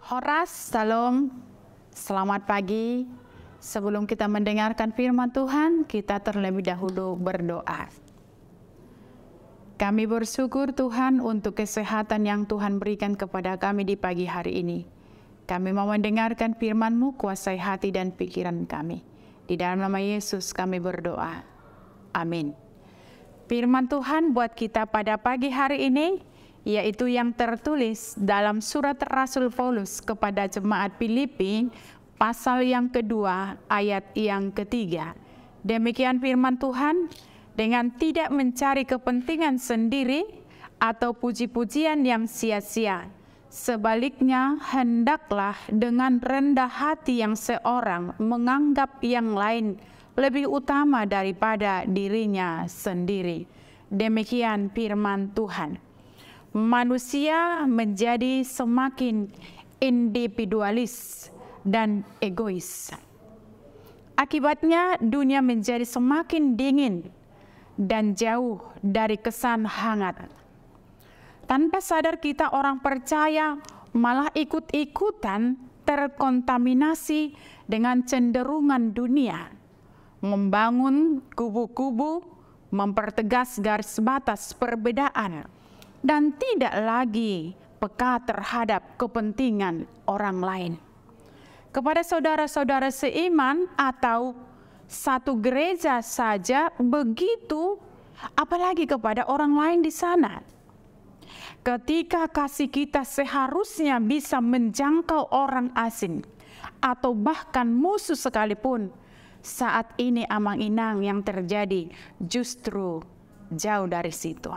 Horas, Salam, selamat pagi. Sebelum kita mendengarkan firman Tuhan, kita terlebih dahulu berdoa. Kami bersyukur Tuhan untuk kesehatan yang Tuhan berikan kepada kami di pagi hari ini. Kami mau mendengarkan firman-Mu, kuasai hati dan pikiran kami. Di dalam nama Yesus kami berdoa. Amin. Firman Tuhan buat kita pada pagi hari ini, yaitu yang tertulis dalam surat Rasul Paulus kepada jemaat Filipi, pasal yang kedua, ayat yang ketiga. Demikian firman Tuhan, dengan tidak mencari kepentingan sendiri atau puji-pujian yang sia-sia. Sebaliknya, hendaklah dengan rendah hati yang seorang menganggap yang lain lebih utama daripada dirinya sendiri. Demikian firman Tuhan. Manusia menjadi semakin individualis dan egois. Akibatnya dunia menjadi semakin dingin dan jauh dari kesan hangat. Tanpa sadar kita orang percaya malah ikut-ikutan terkontaminasi dengan cenderungan dunia, membangun kubu-kubu, mempertegas garis batas perbedaan, dan tidak lagi peka terhadap kepentingan orang lain. Kepada saudara-saudara seiman atau satu gereja saja begitu, apalagi kepada orang lain di sana. Ketika kasih kita seharusnya bisa menjangkau orang asing atau bahkan musuh sekalipun, saat ini amang-inang yang terjadi justru jauh dari situ.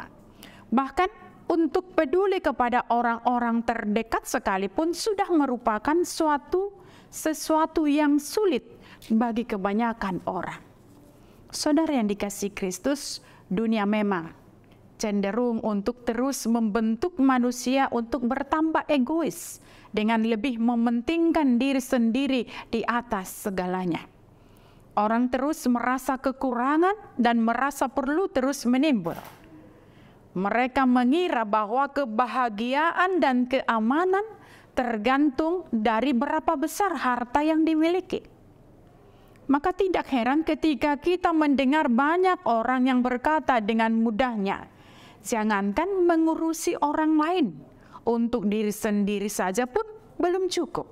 Bahkan untuk peduli kepada orang-orang terdekat sekalipun sudah merupakan sesuatu yang sulit bagi kebanyakan orang. Saudara yang dikasihi Kristus, dunia memang cenderung untuk terus membentuk manusia untuk bertambah egois dengan lebih mementingkan diri sendiri di atas segalanya. Orang terus merasa kekurangan dan merasa perlu terus menimbul. Mereka mengira bahwa kebahagiaan dan keamanan tergantung dari berapa besar harta yang dimiliki. Maka tidak heran ketika kita mendengar banyak orang yang berkata dengan mudahnya, jangankan mengurusi orang lain, untuk diri sendiri saja pun belum cukup.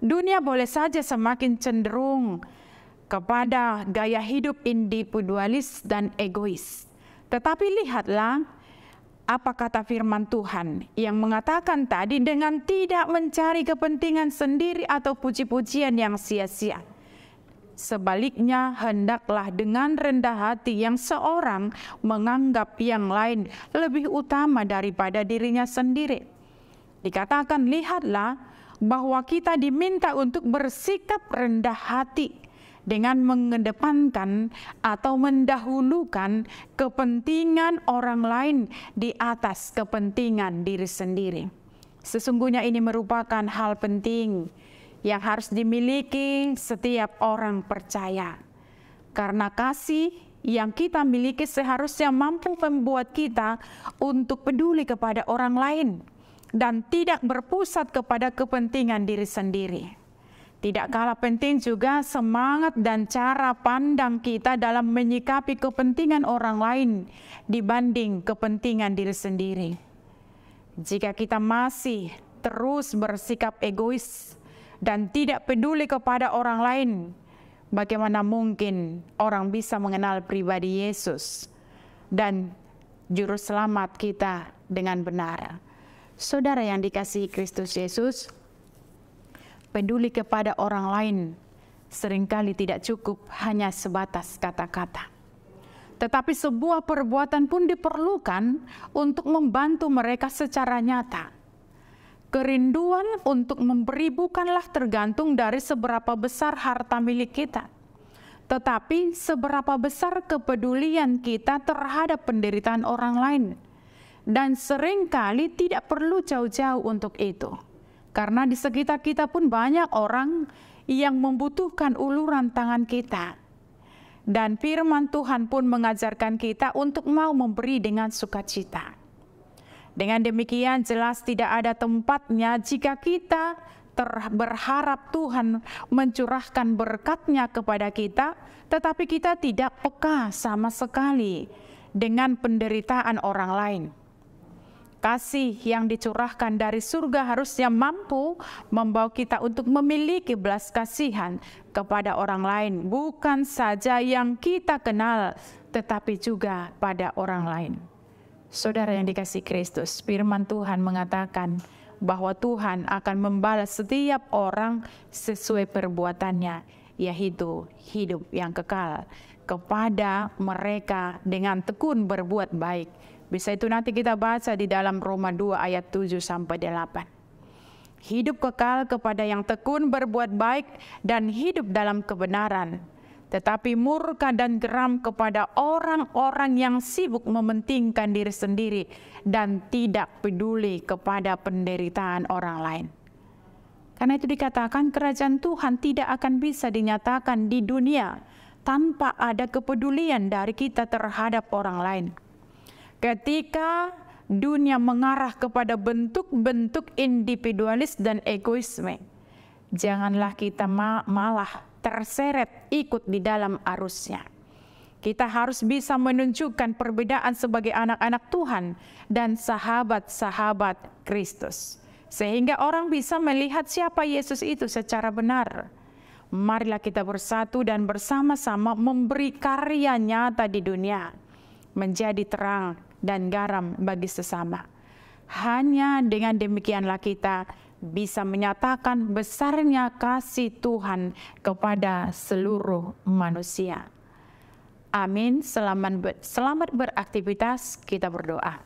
Dunia boleh saja semakin cenderung kepada gaya hidup individualis dan egois. Tetapi lihatlah apa kata firman Tuhan yang mengatakan tadi, dengan tidak mencari kepentingan sendiri atau puji-pujian yang sia-sia. Sebaliknya, hendaklah dengan rendah hati yang seorang menganggap yang lain lebih utama daripada dirinya sendiri. Dikatakan, lihatlah bahwa kita diminta untuk bersikap rendah hati dengan mengedepankan atau mendahulukan kepentingan orang lain di atas kepentingan diri sendiri. Sesungguhnya ini merupakan hal penting yang harus dimiliki setiap orang percaya. Karena kasih yang kita miliki seharusnya mampu membuat kita untuk peduli kepada orang lain dan tidak berpusat kepada kepentingan diri sendiri. Tidak kalah penting juga semangat dan cara pandang kita dalam menyikapi kepentingan orang lain dibanding kepentingan diri sendiri. Jika kita masih terus bersikap egois dan tidak peduli kepada orang lain, bagaimana mungkin orang bisa mengenal pribadi Yesus dan juru selamat kita dengan benar? Saudara yang dikasihi Kristus Yesus, peduli kepada orang lain seringkali tidak cukup hanya sebatas kata-kata. Tetapi sebuah perbuatan pun diperlukan untuk membantu mereka secara nyata. Kerinduan untuk memberi bukanlah tergantung dari seberapa besar harta milik kita, tetapi seberapa besar kepedulian kita terhadap penderitaan orang lain. Dan seringkali tidak perlu jauh-jauh untuk itu. Karena di sekitar kita pun banyak orang yang membutuhkan uluran tangan kita. Dan firman Tuhan pun mengajarkan kita untuk mau memberi dengan sukacita. Dengan demikian jelas tidak ada tempatnya jika kita berharap Tuhan mencurahkan berkat-Nya kepada kita, tetapi kita tidak peka sama sekali dengan penderitaan orang lain. Kasih yang dicurahkan dari surga harusnya mampu membawa kita untuk memiliki belas kasihan kepada orang lain, bukan saja yang kita kenal, tetapi juga pada orang lain. Saudara yang dikasihi Kristus, firman Tuhan mengatakan bahwa Tuhan akan membalas setiap orang sesuai perbuatannya, yaitu hidup yang kekal kepada mereka dengan tekun berbuat baik. Bisa itu nanti kita baca di dalam Roma 2 ayat 7-8. Hidup kekal kepada yang tekun berbuat baik dan hidup dalam kebenaran. Tetapi murka dan geram kepada orang-orang yang sibuk mementingkan diri sendiri dan tidak peduli kepada penderitaan orang lain. Karena itu dikatakan kerajaan Tuhan tidak akan bisa dinyatakan di dunia tanpa ada kepedulian dari kita terhadap orang lain. Ketika dunia mengarah kepada bentuk-bentuk individualis dan egoisme, janganlah kita malah terseret ikut di dalam arusnya. Kita harus bisa menunjukkan perbedaan sebagai anak-anak Tuhan dan sahabat-sahabat Kristus, sehingga orang bisa melihat siapa Yesus itu secara benar. Marilah kita bersatu dan bersama-sama memberi karya nyata di dunia, menjadi terang dan garam bagi sesama. Hanya dengan demikianlah kita bisa menyatakan besarnya kasih Tuhan kepada seluruh manusia. Amin. Selamat beraktivitas. Kita berdoa.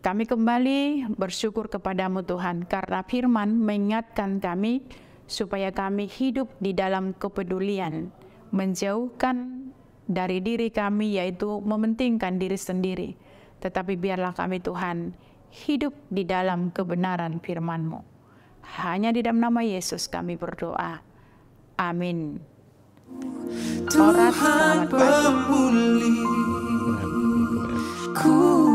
Kami kembali bersyukur kepadamu Tuhan, karena firman mengingatkan kami supaya kami hidup di dalam kepedulian, menjauhkan dari diri kami yaitu mementingkan diri sendiri. Tetapi biarlah kami Tuhan hidup di dalam kebenaran firman-Mu. Hanya di dalam nama Yesus kami berdoa. Amin. Tuhan pemulih ku